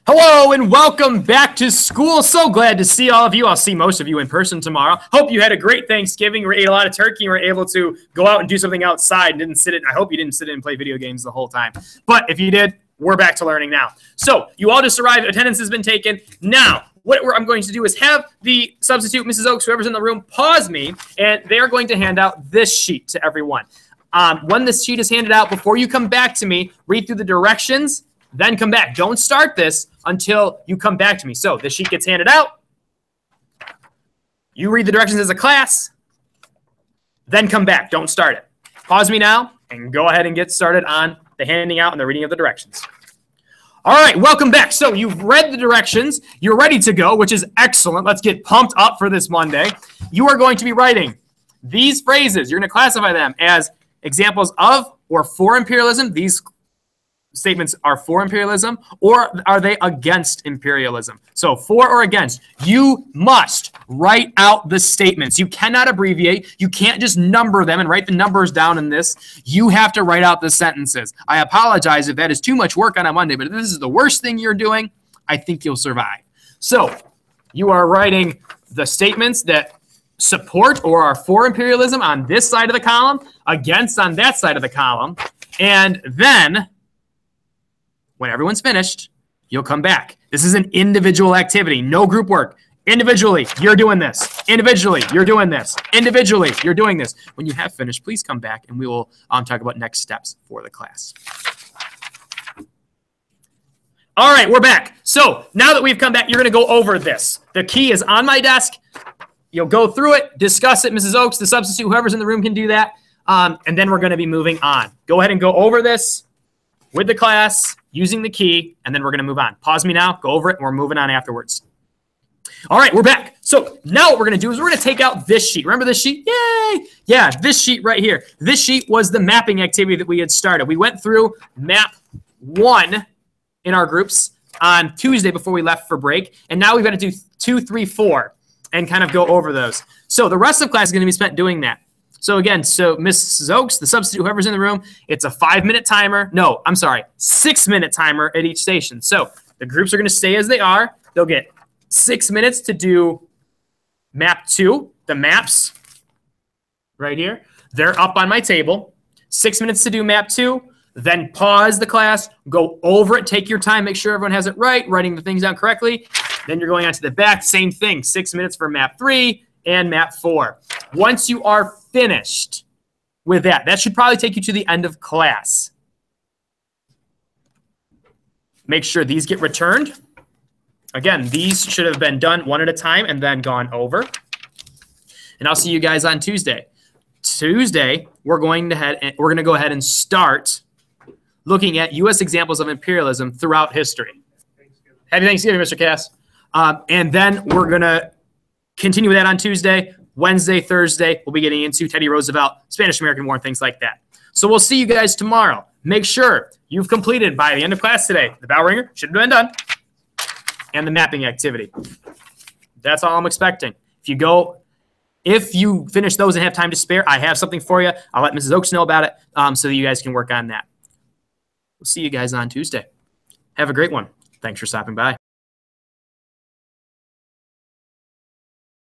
Hello and welcome back to school. So glad to see all of you. I'll see most of you in person tomorrow. Hope you had a great Thanksgiving. We ate a lot of turkey and were able to go out and do something outside and didn't sit in. I hope you didn't sit in and play video games the whole time. But if you did, we're back to learning now. So you all just arrived. Attendance has been taken. Now, what I'm going to do is have the substitute, Mrs. Oaks, whoever's in the room, pause me, and they're going to hand out this sheet to everyone. When this sheet is handed out, before you come back to me, read through the directions, then come back. Don't start this until you come back to me. So the sheet gets handed out. You read the directions as a class, then come back. Don't start it. Pause me now and go ahead and get started on the handing out and the reading of the directions. All right, welcome back. So you've read the directions. You're ready to go, which is excellent. Let's get pumped up for this Monday. You are going to be writing these phrases. You're going to classify them as examples of or for imperialism. These statements are for imperialism, or are they against imperialism? So for or against, you must write out the statements. You cannot abbreviate. You can't just number them and write the numbers down in this. You have to write out the sentences. I apologize if that is too much work on a Monday, but if this is the worst thing you're doing, I think you'll survive. So you are writing the statements that support or are for imperialism on this side of the column, against on that side of the column, and then when everyone's finished, you'll come back. This is an individual activity, no group work. Individually, you're doing this. Individually, you're doing this. Individually, you're doing this. When you have finished, please come back and we will talk about next steps for the class. All right, we're back. So now that we've come back, you're going to go over this. The key is on my desk. You'll go through it, discuss it. Mrs. Oaks, the substitute, whoever's in the room can do that. And then we're going to be moving on. Go ahead and go over this with the class, using the key, and then we're going to move on. Pause me now, go over it, and we're moving on afterwards. All right, we're back. So now what we're going to do is we're going to take out this sheet. Remember this sheet? Yay! Yeah, this sheet right here. This sheet was the mapping activity that we had started. We went through map 1 in our groups on Tuesday before we left for break, and now we've got to do 2, 3, 4 and kind of go over those. So the rest of class is going to be spent doing that. So again, so Mrs. Oaks, the substitute, whoever's in the room, it's a 5-minute timer. No, I'm sorry, 6-minute timer at each station. So the groups are going to stay as they are. They'll get 6 minutes to do map 2, the maps right here. They're up on my table. 6 minutes to do map 2. Then pause the class, go over it, take your time, make sure everyone has it right, writing the things down correctly. Then you're going on to the back, same thing, 6 minutes for map 3 and map 4. Once you are finished with that, that should probably take you to the end of class. Make sure these get returned. Again, these should have been done one at a time and then gone over. And I'll see you guys on Tuesday. Tuesday, we're going to go ahead and start looking at U.S. examples of imperialism throughout history. Happy Thanksgiving, Mr. Cass. And then we're going to continue with that on Tuesday. Wednesday, Thursday, we'll be getting into Teddy Roosevelt, Spanish-American War, and things like that. So we'll see you guys tomorrow. Make sure you've completed by the end of class today. The bell ringer should have been done. And the mapping activity. That's all I'm expecting. If you finish those and have time to spare, I have something for you. I'll let Mrs. Oaks know about it so that you guys can work on that. We'll see you guys on Tuesday. Have a great one. Thanks for stopping by.